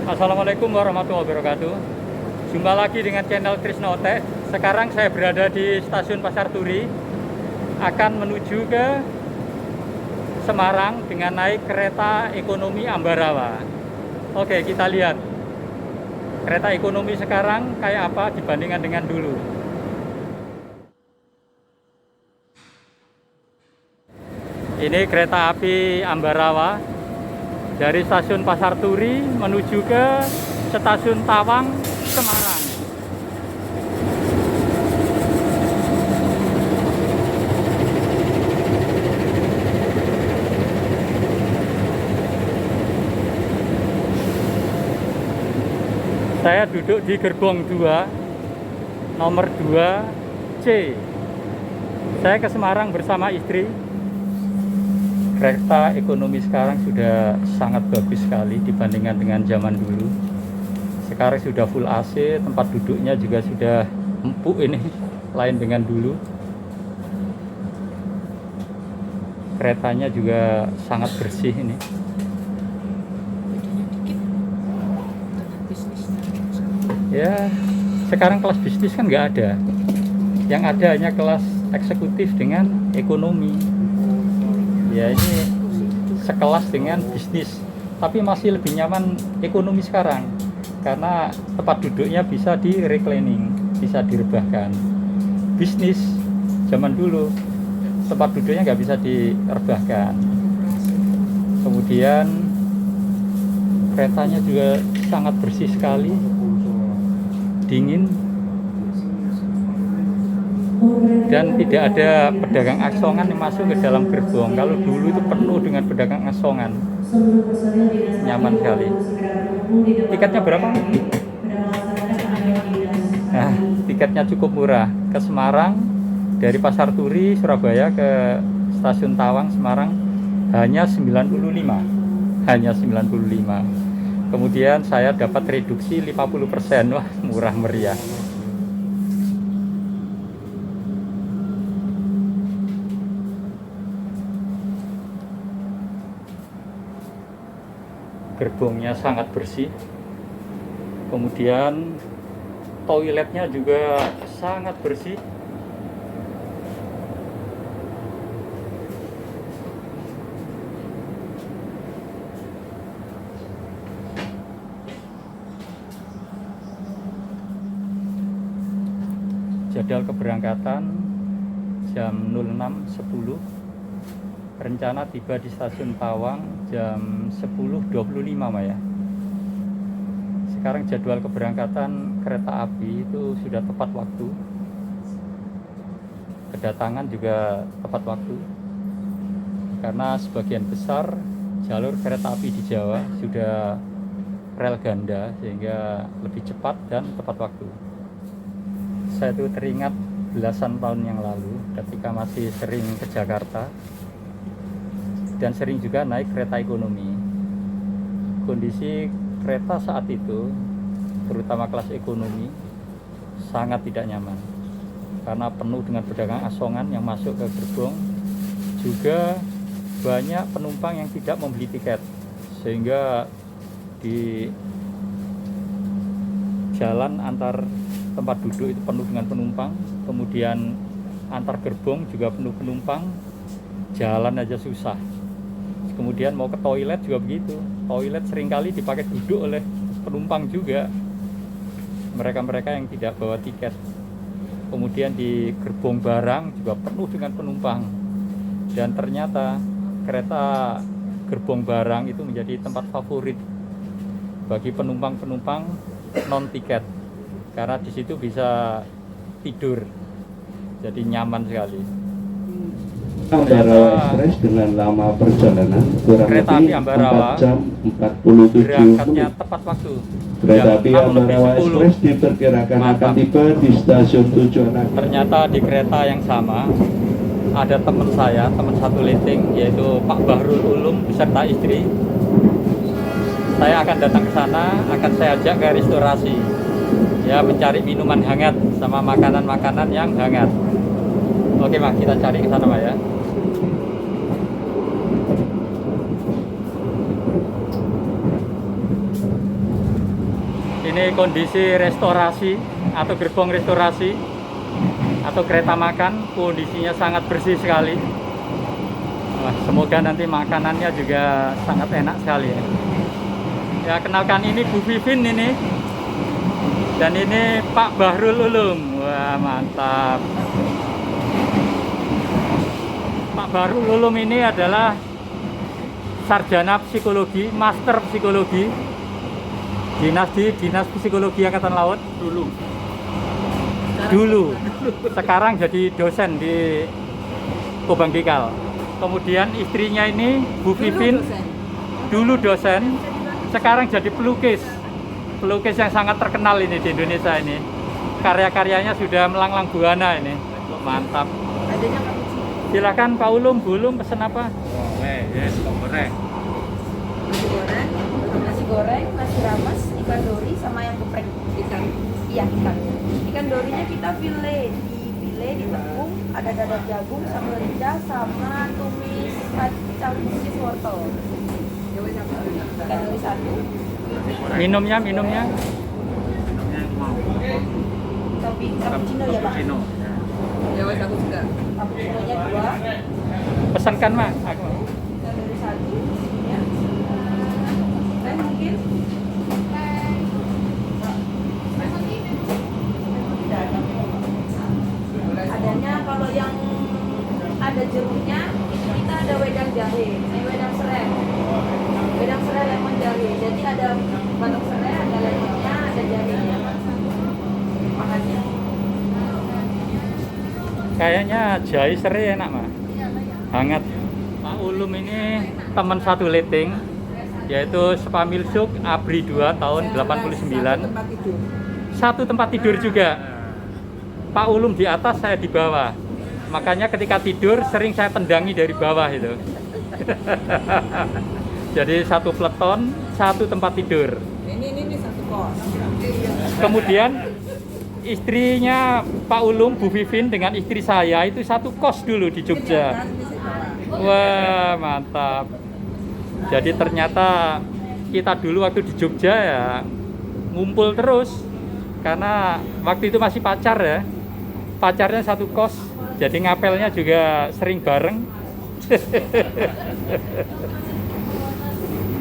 Assalamualaikum warahmatullahi wabarakatuh. Jumpa lagi dengan channel Trisno Otek. Sekarang saya berada di stasiun Pasar Turi, akan menuju ke Semarang dengan naik kereta ekonomi Ambarawa. Oke, kita lihat kereta ekonomi sekarang kayak apa dibandingkan dengan dulu. Ini kereta api Ambarawa dari stasiun Pasar Turi menuju ke stasiun Tawang, Semarang. Saya duduk di gerbong 2, nomor 2C. Saya ke Semarang bersama istri. Kereta ekonomi sekarang sudah sangat bagus sekali dibandingkan dengan zaman dulu. Sekarang sudah full AC, tempat duduknya juga sudah empuk ini, lain dengan dulu. Keretanya juga sangat bersih ini. Ya, sekarang kelas bisnis kan nggak ada. Yang ada hanya kelas eksekutif dengan ekonomi. Ya, ini sekelas dengan bisnis, tapi masih lebih nyaman ekonomi sekarang karena tempat duduknya bisa di reclining, bisa direbahkan. Bisnis zaman dulu tempat duduknya nggak bisa direbahkan. Kemudian keretanya juga sangat bersih sekali, dingin, dan tidak ada pedagang asongan yang masuk ke dalam gerbong. Kalau dulu itu penuh dengan pedagang asongan. Nyaman sekali. Tiketnya berapa? Nah, tiketnya cukup murah. Ke Semarang dari Pasar Turi, Surabaya ke stasiun Tawang, Semarang hanya 95. Hanya 95. Kemudian saya dapat reduksi 50%. Wah, murah meriah. Gerbongnya sangat bersih, kemudian toiletnya juga sangat bersih. Jadwal keberangkatan jam 06.10, rencana tiba di stasiun Tawang jam 10.25 ya. Sekarang jadwal keberangkatan kereta api itu sudah tepat waktu, kedatangan juga tepat waktu, karena sebagian besar jalur kereta api di Jawa sudah rel ganda sehingga lebih cepat dan tepat waktu. Saya itu teringat belasan tahun yang lalu ketika masih sering ke Jakarta dan sering juga naik kereta ekonomi. Kondisi kereta saat itu, terutama kelas ekonomi, sangat tidak nyaman karena penuh dengan pedagang asongan yang masuk ke gerbong. Juga banyak penumpang yang tidak membeli tiket, sehingga di jalan antar tempat duduk itu penuh dengan penumpang. Kemudian antar gerbong juga penuh penumpang, jalan aja susah. Kemudian mau ke toilet juga begitu. Toilet seringkali dipakai duduk oleh penumpang juga, mereka-mereka yang tidak bawa tiket. Kemudian di gerbong barang juga penuh dengan penumpang. Dan ternyata kereta gerbong barang itu menjadi tempat favorit bagi penumpang-penumpang non tiket, karena di situ bisa tidur, jadi nyaman sekali. Ambarawa Express dengan lama perjalanan kurang kereta lebih api Ambarawa 4 jam 47 berangkatnya menit. tepat waktu. Kereta api Jam Ambarawa 6.10. Express diperkirakan akan tiba di stasiun tujuan akhir. Ternyata di kereta yang sama ada teman saya, teman satu letting, yaitu Pak Bahrul Ulum beserta istri. Saya akan datang ke sana, akan saya ajak ke restorasi, ya, mencari minuman hangat sama makanan-makanan yang hangat. Oke, Mak, kita cari ke sana, Mak, ya. Ini kondisi restorasi atau gerbong restorasi atau kereta makan, kondisinya sangat bersih sekali. Wah, semoga nanti makanannya juga sangat enak sekali ya. Ya, kenalkan ini Bu Vivin ini. Dan ini Pak Bahrul Ulum. Wah, mantap. Pak Bahrul Ulum ini adalah sarjana psikologi, master psikologi. Dinas Psikologi Angkatan Laut dulu. Sekarang jadi dosen di Kobang Dikal. Kemudian istrinya ini Bu Vivin dulu dosen, sekarang jadi pelukis yang sangat terkenal ini di Indonesia ini. Karya-karyanya sudah melanglang buana ini. Mantap. Silakan Pak Ulum, Bu Ulum pesen apa? Yes, goreng. Nasi goreng, nasi rames, ikan dori sama yang geprek ikan. Iya, ikan. Ikan dorinya kita file ditepung, ada dada jagung, sambal lidah sama tumis kacang tumis wortel. Ikan dori satu. Minumnya. Minumnya yang mau. Cappuccino ya, Pak? Cappuccino. Ya, wes aku juga. Cappuccino-nya 2. Pesankan, Mak. Aku. Ikan dori satu. Ya. Mungkin adanya kalau yang ada jeruknya itu kita ada wedang jahe, wedang serai lemon jahe. Jadi ada batok serai, ada lemonnya, ada jahenya. Makannya Kayaknya jahe serai enak, Mak. Hangat. Pak Ulum ini teman satu letting, yaitu Spamilsuk Abri 2 tahun 89. Satu tempat tidur juga. Pak Ulum di atas, saya di bawah. Makanya ketika tidur sering saya tendangi dari bawah itu. Jadi satu peleton, satu tempat tidur. ini satu kos. Kemudian istrinya Pak Ulum, Bu Vivin dengan istri saya itu satu kos dulu di Jogja. Wah, mantap. Jadi ternyata kita dulu waktu di Jogja ya ngumpul terus. Karena waktu itu masih pacar ya. Pacarnya satu kos, jadi ngapelnya juga sering bareng.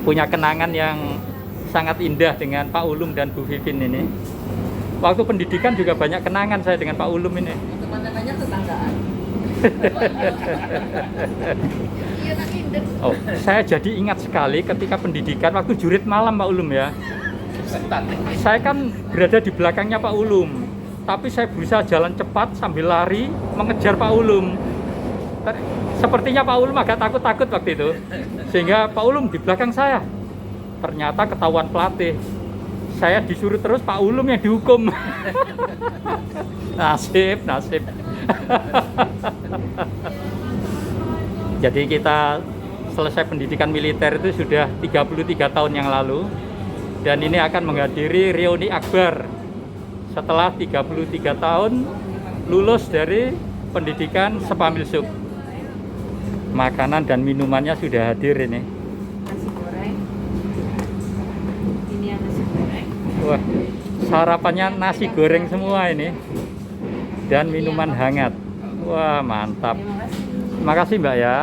Punya kenangan yang sangat indah dengan Pak Ulum dan Bu Vivin ini. Waktu pendidikan juga banyak kenangan saya dengan Pak Ulum ini. Teman-temannya tetanggaan. Oh, saya jadi ingat sekali ketika pendidikan waktu jurit malam Pak Ulum ya. Saya kan berada di belakangnya Pak Ulum, tapi saya berusaha jalan cepat sambil lari mengejar Pak Ulum. Sepertinya Pak Ulum agak takut-takut waktu itu, sehingga Pak Ulum di belakang saya. Ternyata ketahuan pelatih. Saya disuruh terus, Pak Ulum yang dihukum. Nasib. Jadi kita selesai pendidikan militer itu sudah 33 tahun yang lalu. Dan ini akan menghadiri reuni akbar setelah 33 tahun lulus dari pendidikan Spamilsuk. Makanan dan minumannya sudah hadir ini. Nasi goreng. Ini yang nasi goreng. Wah, sarapannya nasi goreng semua ini. Dan minuman hangat. Wah, mantap. Terima kasih Mbak ya.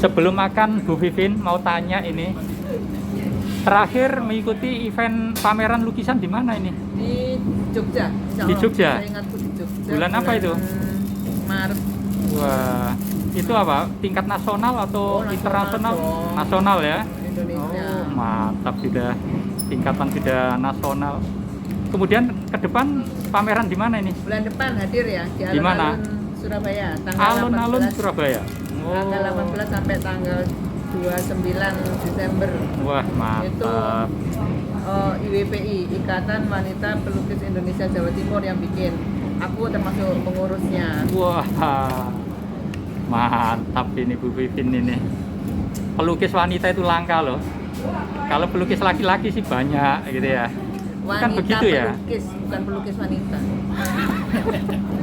Sebelum makan Bu Vivin mau tanya ini. Terakhir mengikuti event pameran lukisan di mana ini? Di Jogja. Di Jogja? Saya ingatku di Jogja. Bulan apa itu? Maret. Wah, itu apa? Tingkat nasional atau Oh, nasional internasional? dong. Nasional ya? Indonesia. Oh, mantap sudah. Tingkatan sudah nasional. Kemudian ke depan pameran di mana ini? Bulan depan hadir ya Di mana? alun-alun Surabaya. Tanggal Alun-alun 18. Surabaya. Tanggal 18 sampai tanggal 29 Desember. Wah, Itu mantap. IWPI, Ikatan Wanita Pelukis Indonesia Jawa Timur yang bikin. Aku termasuk pengurusnya. Wah, mantap ini Bu Vivin ini. Pelukis wanita itu langka loh. Kalau pelukis laki-laki sih banyak gitu ya. Kan begitu ya? pelukis, bukan pelukis wanita.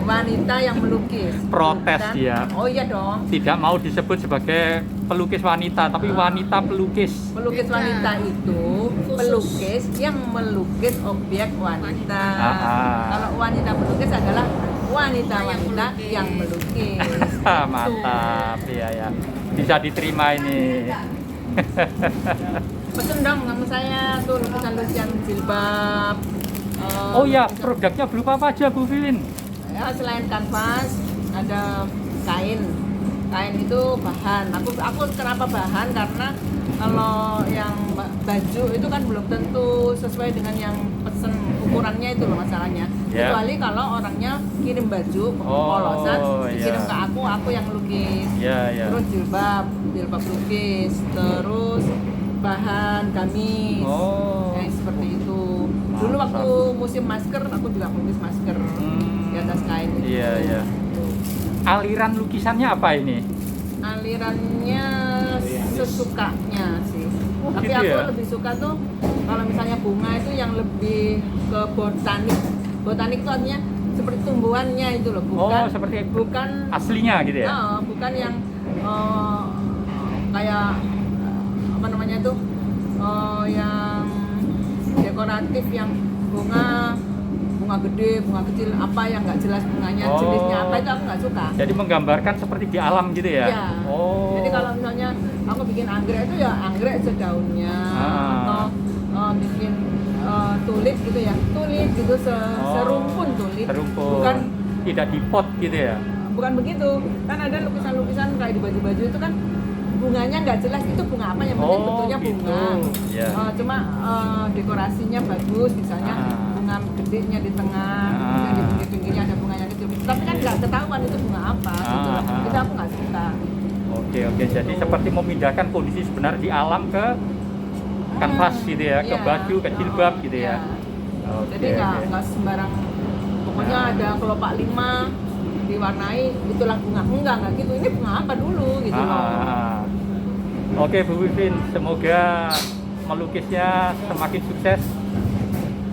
Wanita yang melukis. Protes Bukan- dia. Oh iya dong. Tidak mau disebut sebagai pelukis wanita, tapi wanita pelukis. Pelukis wanita itu pelukis yang melukis objek wanita. Kalau wanita pelukis adalah wanita-wanita yang melukis. Mantap, iya ya. Bisa diterima ini. Pesen dong sama saya tuh lukisan-lukisan jilbab. Oh ya, produknya berupa apa aja Bu Vivin? Ya, selain kanvas ada kain. Kain itu bahan. Aku kenapa bahan? Karena kalau yang baju itu kan belum tentu sesuai dengan yang pesen, ukurannya itu loh masalahnya. Ya. Kecuali kalau orangnya kirim baju polosan, dikirim ya. ke aku yang lukis. Ya, ya. Terus jilbab lukis, terus bahan gamis. Oh. Kayak seperti itu. Dulu Mantap. waktu musim masker aku juga melukis masker di atas kain itu. Iya, iya. Aliran lukisannya apa ini? Alirannya sesukanya sih. Oh, Tapi gitu aku ya? lebih suka tuh kalau misalnya bunga itu yang lebih ke botanik. Botanik itu artinya seperti tumbuhannya itu loh, bukan Oh, seperti bukan aslinya gitu ya? bukan yang kayak apa namanya tuh yang dekoratif yang bunga gede, bunga kecil, apa yang nggak jelas bunganya, Oh. jenisnya apa itu aku nggak suka. Jadi menggambarkan seperti di alam gitu ya? Iya. Oh. Jadi kalau misalnya aku bikin anggrek itu ya anggrek sedaunnya atau bikin tulip gitu ya, tulip gitu serumpun tulip. Serumpun. Bukan Tidak di pot gitu ya? bukan begitu. Kan ada lukisan-lukisan kayak di baju-baju itu kan bunganya nggak jelas itu bunga apa, yang penting bentuknya bunga. Iya. Cuma dekorasinya bagus, misalnya bunga gedenya di tengah, kemudian di pinggir-pinggirnya ada bunga yang kecil. Tapi kan nggak ketahuan itu bunga apa. Gitu loh. Itu aku nggak suka. Oke, jadi seperti memindahkan kondisi sebenarnya di alam ke kanvas gitu ya, ke Iya. baju, ke jilbab gitu ya. Iya. Oke, Jadi nggak sembarang. Pokoknya ada kelopak 5 diwarnai itulah bunga, enggak gitu, ini bunga apa dulu gitu loh. Oke Bu Vivin, semoga melukisnya semakin sukses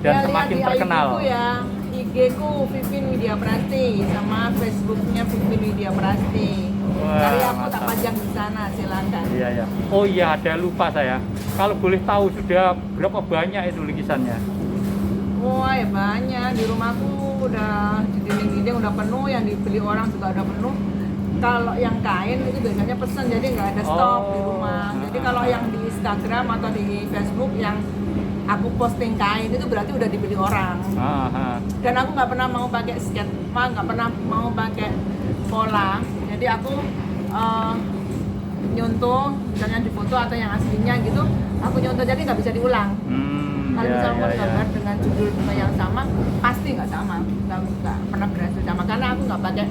dan Ya, semakin lihat di terkenal. IG ku ya, IG ku Vivin Widya Prasti sama Facebooknya Vivin Widya Prasti. Wah, Cari aku tak mantap. pajang di sana, silakan. Iya ya. Oh iya, ada lupa saya. Kalau boleh tahu sudah berapa banyak itu lukisannya? Wah ya banyak, di rumahku udah di dinding-dinding udah penuh, yang dibeli orang juga udah penuh. Kalau yang kain itu biasanya pesan, jadi nggak ada stok di rumah. Jadi kalau yang di Instagram atau di Facebook yang aku posting kain itu berarti udah dibeli orang. Dan aku nggak pernah mau pakai sketch, nggak pernah mau pakai pola. Jadi aku nyontoh, misalnya di foto atau yang aslinya gitu, aku nyontoh jadi nggak bisa diulang. Kalau misalnya mau gambar dengan judul bunga yang sama, pasti nggak sama, nggak pernah berhasil sama karena aku nggak pakai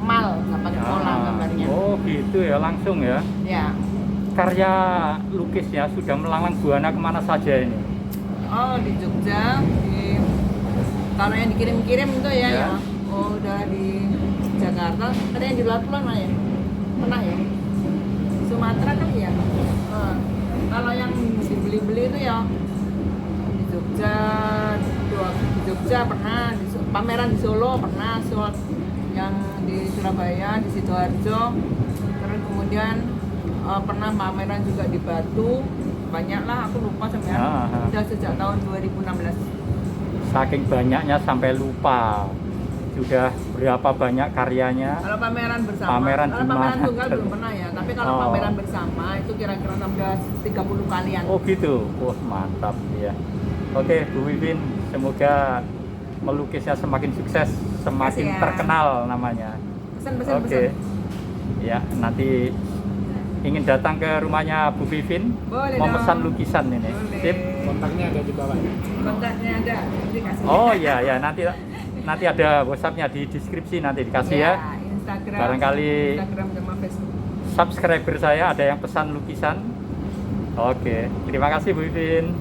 mal, nggak pakai pola gambarnya. Oh gitu ya, langsung ya. Ya. Karya lukisnya sudah melanglang buana kemana saja ini? Oh di Jogja, kalau yang dikirim-kirim itu ya, Ya. udah di Jakarta, ada yang di luar pulau mana ya? Pernah ya? Sumatera kan ya. Kalau yang dibeli-beli itu ya di Jogja pernah, pameran di Solo pernah, yang di Surabaya, di Sidoarjo, terus kemudian pernah pameran juga di Batu, banyak lah, aku lupa sampai udah sejak tahun 2016. Saking banyaknya sampai lupa sudah berapa banyak karyanya. Kalau pameran bersama, Pameran kalau di pameran mana? tunggal belum pernah ya, tapi kalau pameran bersama itu kira-kira sampai 30 kalian. Oh gitu, wah mantap ya. Oke Bu Vivin, semoga melukisnya semakin sukses, semakin Makasih ya. terkenal namanya. Pesan. Oke, ya nanti ingin datang ke rumahnya Bu Vivin, Boleh memesan dong. lukisan ini. Boleh. Sip. Kontaknya ada di bawah. Kontaknya ada, dikasih. Oh iya ya, nanti ada WhatsApp-nya di deskripsi, nanti dikasih ya. Instagram. Barangkali Instagram sama Facebook. subscriber saya ada yang pesan lukisan. Oke, terima kasih Bu Vivin.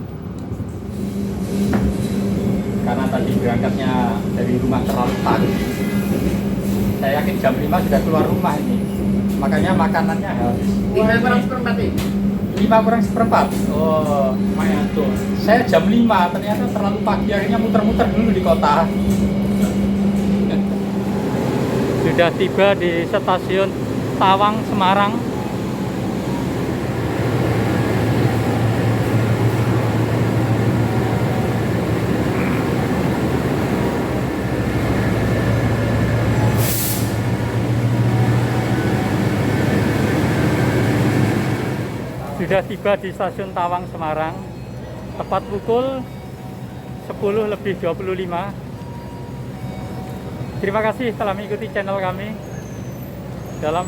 Karena tadi berangkatnya dari rumah terlalu pagi, saya yakin jam 5 sudah keluar rumah ini. Makanya makanannya habis. 5/4 5 kurang seperempat. Oh, lumayan tuh. Saya jam 5, ternyata terlalu pagi, akhirnya muter-muter dulu di kota. Sudah tiba di stasiun Tawang, Semarang. Sudah tiba di stasiun Tawang, Semarang, tepat pukul 10:25. Terima kasih telah mengikuti channel kami dalam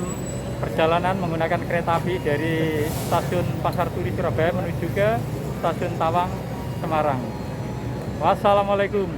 perjalanan menggunakan kereta api dari stasiun Pasar Turi, Surabaya menuju ke stasiun Tawang, Semarang. Wassalamualaikum.